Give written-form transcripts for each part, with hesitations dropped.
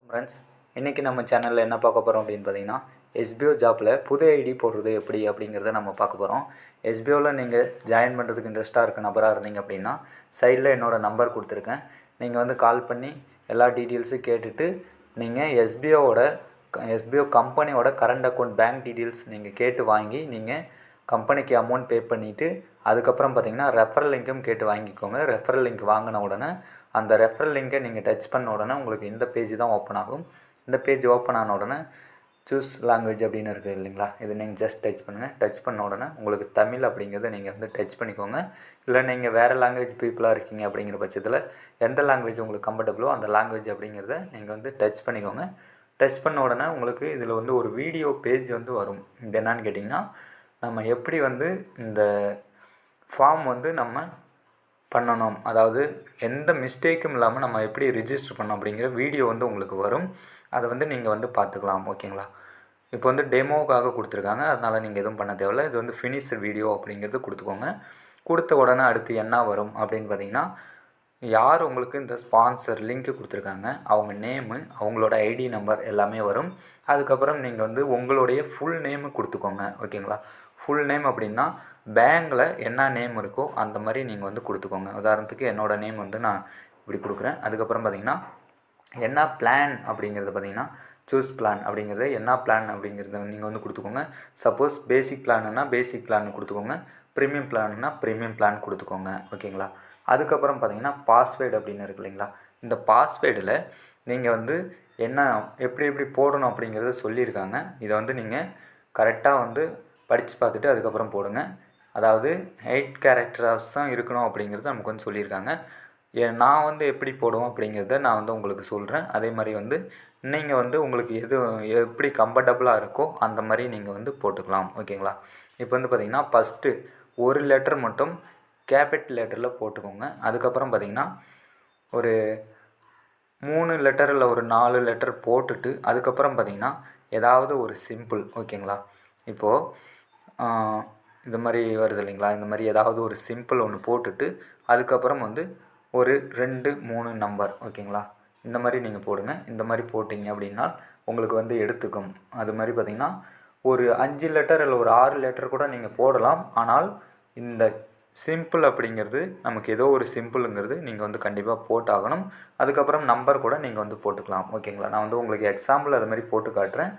Friends, இன்றைக்கி நம்ம சேனலில் என்ன பார்க்க போகிறோம் அப்படின்னு பார்த்தீங்கன்னா, எஸ்பிஓ ஜாப்பில் புது ஐடி போடுறது எப்படி அப்படிங்கிறத நம்ம பார்க்க போகிறோம். எஸ்பிஓவில் நீங்கள் ஜாயின் பண்ணுறதுக்கு இன்ட்ரெஸ்ட்டாக இருக்க நபராக இருந்தீங்க அப்படின்னா, சைடில் என்னோடய நம்பர் கொடுத்துருக்கேன். நீங்கள் வந்து கால் பண்ணி எல்லா டீட்டெயில்ஸும் கேட்டுட்டு நீங்கள் எஸ்பிஓ கம்பெனியோட கரண்ட் அக்கௌண்ட் பேங்க் டீட்டெயில்ஸ் நீங்கள் கேட்டு வாங்கி நீங்கள் கம்பெனிக்கு அமௌண்ட் பே பண்ணிவிட்டு அதுக்கப்புறம் பார்த்தீங்கன்னா ரெஃபரல் லிங்க்கும் கேட்டு வாங்கிக்கோங்க. ரெஃபரல் லிங்க் வாங்கின உடனே அந்த ரெஃபரல் லிங்கை நீங்கள் டச் பண்ண உடனே உங்களுக்கு இந்த பேஜ் தான் ஓப்பன் ஆகும். இந்த பேஜ் ஓப்பன் ஆன உடனே சூஸ் லாங்குவேஜ் அப்படின்னு இருக்குது இல்லைங்களா, இது நீங்கள் ஜஸ்ட் டச் பண்ணுங்கள். டச் பண்ண உடனே உங்களுக்கு தமிழ் அப்படிங்கிறத நீங்கள் வந்து டச் பண்ணிக்கோங்க. இல்லை நீங்கள் வேறு லாங்குவேஜ் பீப்புளாக இருக்கீங்க அப்படிங்கிற பட்சத்தில் எந்த லாங்குவேஜ் உங்களுக்கு கம்ஃபர்டபுளோ அந்த லாங்குவேஜ் அப்படிங்கிறத நீங்கள் வந்து டச் பண்ணிக்கோங்க. டச் பண்ண உடனே உங்களுக்கு இதில் வந்து ஒரு வீடியோ பேஜ் வந்து வரும். இது என்னான்னு கேட்டிங்கன்னா, நம்ம எப்படி வந்து இந்த ஃபார்ம் வந்து நம்ம பண்ணணும், அதாவது எந்த மிஸ்டேக்கும் இல்லாமல் நம்ம எப்படி ரிஜிஸ்டர் பண்ணோம் அப்படிங்கிற வீடியோ வந்து உங்களுக்கு வரும். அதை வந்து நீங்கள் வந்து பார்த்துக்கலாம். ஓகேங்களா, இப்போ வந்து டெமோவுக்காக கொடுத்துருக்காங்க, அதனால் நீங்கள் எதுவும் பண்ண தேவையில்லை. இது வந்து ஃபினிஷ்டு வீடியோ அப்படிங்கிறது கொடுத்துக்கோங்க. கொடுத்த உடனே அடுத்து என்ன வரும் அப்படின்னு பார்த்தீங்கன்னா, யார் உங்களுக்கு இந்த ஸ்பான்சர் லிங்க்கு கொடுத்துருக்காங்க அவங்க நேமு, அவங்களோட ஐடி நம்பர் எல்லாமே வரும். அதுக்கப்புறம் நீங்கள் வந்து உங்களுடைய ஃபுல் நேமு கொடுத்துக்கோங்க. ஓகேங்களா, ஃபுல் நேம் அப்படின்னா பேங்கில் என்ன நேம் இருக்கோ அந்த மாதிரி நீங்கள் வந்து கொடுத்துக்கோங்க. உதாரணத்துக்கு என்னோடய நேம் வந்து நான் இப்படி கொடுக்குறேன். அதுக்கப்புறம் பார்த்திங்கன்னா என்ன பிளான் அப்படிங்கிறது பார்த்திங்கன்னா சூஸ் பிளான் அப்படிங்கிறது என்ன பிளான் அப்படிங்கிறத நீங்கள் வந்து கொடுத்துக்கோங்க. சப்போஸ் பேசிக் பிளான்னா பேசிக் பிளான் கொடுத்துக்கோங்க, ப்ரீமியம் பிளான்னா ப்ரீமியம் பிளான் கொடுத்துக்கோங்க. ஓகேங்களா, அதுக்கப்புறம் பார்த்திங்கன்னா பாஸ்வேர்டு அப்படின்னு இருக்கு இல்லைங்களா, இந்த பாஸ்வேர்டில் நீங்கள் வந்து என்ன எப்படி போடணும் அப்படிங்கிறத சொல்லியிருக்காங்க. இதை வந்து நீங்கள் கரெக்டாக வந்து படித்து பார்த்துட்டு அதுக்கப்புறம் போடுங்க. அதாவது 8 கேரக்டர்ஸ் தான் இருக்கணும் அப்படிங்கிறது நமக்கு வந்து சொல்லியிருக்காங்க. நான் வந்து எப்படி போடுவோம் அப்படிங்கிறத நான் வந்து உங்களுக்கு சொல்கிறேன். அதே மாதிரி வந்து நீங்கள் வந்து உங்களுக்கு எப்படி கம்ஃபர்டபுளாக இருக்கோ அந்த மாதிரி நீங்கள் வந்து போட்டுக்கலாம். ஓகேங்களா, இப்போ வந்து பார்த்திங்கன்னா ஃபஸ்ட்டு ஒரு லெட்டர் மட்டும் கேபிட்டல் லெட்டரில் போட்டுக்கோங்க. அதுக்கப்புறம் பார்த்திங்கன்னா ஒரு 3 லெட்டர் இல்லை ஒரு 4 லெட்டர் போட்டுட்டு அதுக்கப்புறம் பார்த்திங்கன்னா ஏதாவது ஒரு சிம்பிள். ஓகேங்களா, இப்போது இந்த மாதிரி வருது இல்லைங்களா, இந்த மாதிரி ஏதாவது ஒரு சிம்பிள் ஒன்று போட்டுட்டு அதுக்கப்புறம் வந்து ஒரு 2 3 நம்பர். ஓகேங்களா, இந்த மாதிரி நீங்கள் போடுங்க. இந்த மாதிரி போட்டிங்க அப்படின்னா உங்களுக்கு வந்து எடுத்துக்கும். அது மாதிரி பார்த்திங்கன்னா ஒரு 5 லெட்டர் இல்லை ஒரு 6 லெட்டர் கூட நீங்கள் போடலாம். ஆனால் இந்த சிம்பிள் அப்படிங்கிறது நமக்கு ஏதோ ஒரு சிம்பிளுங்கிறது நீங்கள் வந்து கண்டிப்பாக போட்டாகணும். அதுக்கப்புறம் நம்பர் கூட நீங்கள் வந்து போட்டுக்கலாம். ஓகேங்களா, நான் வந்து உங்களுக்கு எக்ஸாம்பிள் அது மாதிரி போட்டு காட்டுறேன்.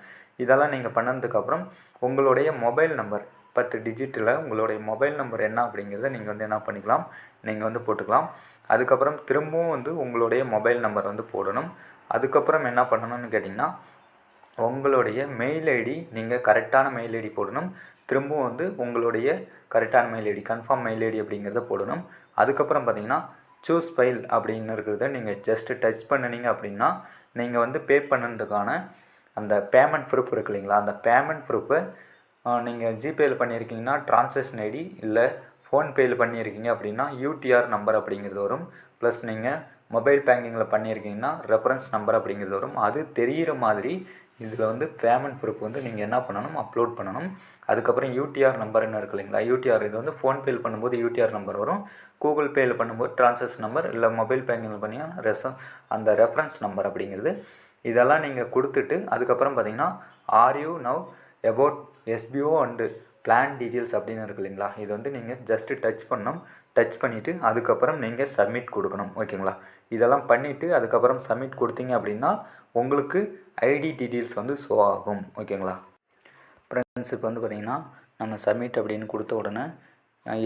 இதெல்லாம் நீங்கள் பண்ணதுக்கப்புறம் உங்களுடைய மொபைல் நம்பர் 10 டிஜிட்டில் உங்களுடைய மொபைல் நம்பர் என்ன அப்படிங்கிறத நீங்கள் வந்து என்ன பண்ணிக்கலாம், நீங்கள் வந்து போட்டுக்கலாம். அதுக்கப்புறம் திரும்பவும் வந்து உங்களுடைய மொபைல் நம்பர் வந்து போடணும். அதுக்கப்புறம் என்ன பண்ணணும்னு கேட்டிங்கன்னா, உங்களுடைய மெயில் ஐடி நீங்கள் கரெக்டான மெயில் ஐடி போடணும். திரும்பவும் வந்து உங்களுடைய கரெக்டான mail ID confirm mail ID அப்படிங்கிறத போடணும். அதுக்கப்புறம் பார்த்திங்கன்னா சூஸ் ஃபைல் அப்படின்னு இருக்கிறத நீங்கள் ஜஸ்ட்டு டச் பண்ணினீங்க அப்படின்னா நீங்கள் வந்து பே பண்ணதுக்கான அந்த பேமெண்ட் ப்ரூஃப் இருக்கு இல்லைங்களா, அந்த பேமெண்ட் ப்ரூஃபை நீங்கள் ஜிபேயில் பண்ணியிருக்கீங்கன்னா ட்ரான்சாக்ஷன் ஐடி, இல்லை ஃபோன்பேயில் பண்ணியிருக்கீங்க அப்படின்னா யூடிஆர் நம்பர் அப்படிங்கிறது வரும். ப்ளஸ் நீங்கள் மொபைல் பேங்கிங்கில் பண்ணியிருக்கீங்கன்னா ரெஃபரன்ஸ் நம்பர் அப்படிங்கிறது வரும். அது தெரிகிற மாதிரி இதில் வந்து பேமெண்ட் ப்ரூஃப் வந்து நீங்கள் என்ன பண்ணணும், அப்லோட் பண்ணணும். அதுக்கப்புறம் யூடிஆர் நம்பர்னு இருக்கு இல்லைங்களா, யூடிஆர் இது வந்து ஃபோன்பேயில் பண்ணும்போது யூடிஆர் நம்பர் வரும், கூகுள் பேயில் பண்ணும்போது ட்ரான்சாக்ஷன் நம்பர், இல்லை மொபைல் பேங்கிங்கில் பண்ணிங்கன்னா அந்த ரெஃபரன்ஸ் நம்பர் அப்படிங்கிறது. இதெல்லாம் நீங்கள் கொடுத்துட்டு அதுக்கப்புறம் பார்த்திங்கன்னா are you now about SPO and plan details அப்படின்னு இருக்கு இல்லைங்களா, இது வந்து நீங்கள் ஜஸ்ட்டு டச் பண்ணணும். டச் பண்ணிவிட்டு அதுக்கப்புறம் நீங்கள் சப்மிட் கொடுக்கணும். ஓகேங்களா, இதெல்லாம் பண்ணிவிட்டு அதுக்கப்புறம் சப்மிட் கொடுத்தீங்க அப்படின்னா உங்களுக்கு ஐடி டீட்டெயில்ஸ் வந்து ஷோ ஆகும். ஓகேங்களா ஃப்ரெண்ட்ஸ், இப்போ வந்து பார்த்திங்கன்னா நம்ம சப்மிட் அப்படின்னு கொடுத்த உடனே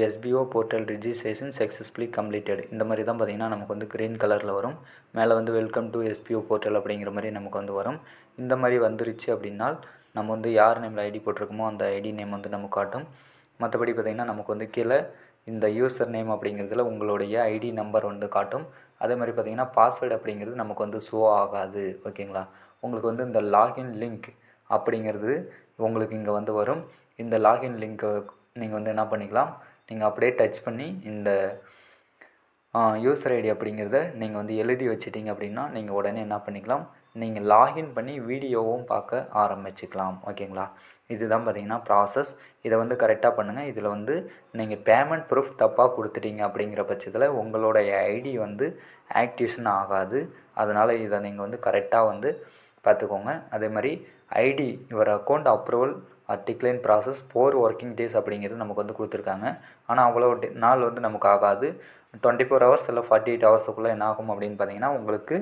SPO portal registration successfully completed இந்த மாதிரி தான் பார்த்திங்கன்னா நமக்கு வந்து க்ரீன் கலரில் வரும். மேலே வந்து வெல்கம் டு எஸ்பிஓ போர்ட்டல் அப்படிங்கிற மாதிரி நமக்கு வந்து வரும். இந்த மாதிரி வந்துருச்சு அப்படின்னா நம்ம வந்து யார் நேமில் ஐடி போட்டிருக்கோமோ அந்த ஐடி நேம் வந்து நமக்கு காட்டும். மற்றபடி பார்த்திங்கன்னா நமக்கு வந்து கீழே இந்த யூசர் நேம் அப்படிங்கிறதுல உங்களுடைய ஐடி நம்பர் வந்து காட்டும். அதே மாதிரி பார்த்திங்கன்னா பாஸ்வேர்டு அப்படிங்கிறது நமக்கு வந்து ஷோ ஆகாது. ஓகேங்களா, உங்களுக்கு வந்து இந்த லாகின் லிங்க் அப்படிங்கிறது உங்களுக்கு இங்கே வந்து வரும். இந்த லாகின் லிங்க்கை நீங்கள் வந்து என்ன பண்ணிக்கலாம், நீங்கள் அப்படியே டச் பண்ணி இந்த யூசர் ஐடி அப்படிங்கிறத நீங்கள் வந்து எழுதி வச்சிட்டிங்க அப்படின்னா நீங்கள் உடனே என்ன பண்ணிக்கலாம், நீங்கள் லாகின் பண்ணி வீடியோவும் பார்க்க ஆரம்பிச்சுக்கலாம். ஓகேங்களா? இதுதான் பார்த்திங்கன்னா ப்ராசஸ். இதை வந்து கரெக்டாக பண்ணுங்கள். இதில் வந்து நீங்கள் பேமெண்ட் ப்ரூஃப் தப்பாக கொடுத்துட்டீங்க அப்படிங்கிற பட்சத்தில் உங்களுடைய ஐடி வந்து ஆக்டிவேஷன் ஆகாது. அதனால் இதை நீங்கள் வந்து கரெக்டாக வந்து பார்த்துக்கோங்க. அதே மாதிரி ID your account approval decline process 4 working days அப்படிங்கிறது நமக்கு வந்து கொடுத்துருக்காங்க. ஆனால் அவ்வளோ நாள் வந்து நமக்கு ஆகாது. 24 ஹவர்ஸ் இல்லை 48 ஹவர்ஸுக்குள்ளே என்ன ஆகும் அப்படின்னு பார்த்தீங்கன்னா உங்களுக்கு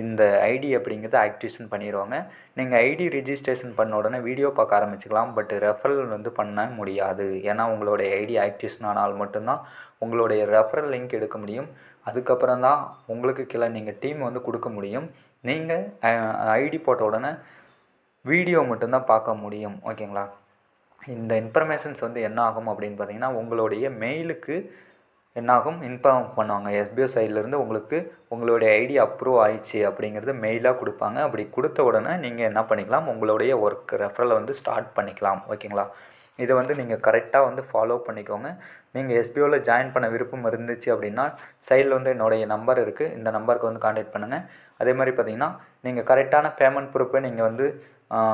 இந்த ஐடி அப்படிங்கிறது ஆக்டிவேஷன் பண்ணிடுவாங்க. நீங்கள் ஐடி ரிஜிஸ்ட்ரேஷன் பண்ண உடனே வீடியோ பார்க்க ஆரம்பிச்சிக்கலாம். பட் ரெஃபரல் வந்து பண்ண முடியாது. ஏன்னா உங்களுடைய ஐடி ஆக்டிவேஷன் ஆனால் மட்டும்தான் உங்களுடைய ரெஃபரல் லிங்க் எடுக்க முடியும். அதுக்கப்புறம் தான் உங்களுக்கு கீழே நீங்கள் டீம் வந்து கொடுக்க முடியும். நீங்கள் ஐடி போட்ட உடனே வீடியோ மட்டும்தான் பார்க்க முடியும். ஓகேங்களா? இந்த இன்ஃபர்மேஷன்ஸ் வந்து என்ன ஆகும் அப்படின்னு பார்த்தீங்கன்னா உங்களுடைய மெயிலுக்கு என்னாகும் இன்ஃபார்ம் பண்ணுவாங்க. எஸ்பிஓ சைட்லேருந்து உங்களுக்கு உங்களுடைய ஐடி அப்ரூவ் ஆயிடுச்சு அப்படிங்கிறது மெயிலாக கொடுப்பாங்க. அப்படி கொடுத்த உடனே நீங்கள் என்ன பண்ணிக்கலாம், உங்களுடைய ஒர்க் ரெஃபரலை வந்து ஸ்டார்ட் பண்ணிக்கலாம். ஓகேங்களா? இதை வந்து நீங்கள் கரெக்டாக வந்து ஃபாலோ பண்ணிக்கோங்க. நீங்கள் எஸ்பிஓவில் ஜாயின் பண்ண விருப்பம் இருந்துச்சு அப்படின்னா சைடில் வந்து என்னுடைய நம்பர் இருக்குது. இந்த நம்பருக்கு வந்து கான்டாக்ட் பண்ணுங்கள். அதே மாதிரி பார்த்திங்கன்னா நீங்கள் கரெக்டான பேமெண்ட் ப்ரூஃபை நீங்கள் வந்து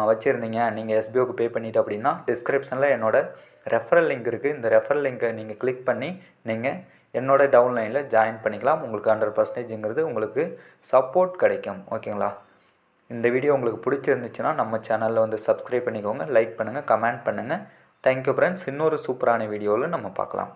வச்சுருந்தீங்க, நீங்கள் எஸ்பிஓக்கு பே பண்ணிவிட்டு அப்படின்னா டிஸ்கிரிப்ஷனில் என்னோடய ரெஃபரல் லிங்க் இருக்குது. இந்த ரெஃபரல் லிங்க்கை நீங்கள் கிளிக் பண்ணி நீங்கள் என்னோடய டவுன்லைனில் ஜாயின் பண்ணிக்கலாம். உங்களுக்கு 100%ங்கிறது உங்களுக்கு சப்போர்ட் கிடைக்கும். ஓகேங்களா? இந்த வீடியோ உங்களுக்கு பிடிச்சிருந்துச்சுன்னா நம்ம சேனலில் வந்து சப்ஸ்கிரைப் பண்ணிக்கோங்க, லைக் பண்ணுங்கள், கமெண்ட் பண்ணுங்கள். Thank you friends. இன்னொரு சூப்பரான வீடியோவில் நம்ம பார்க்கலாம்.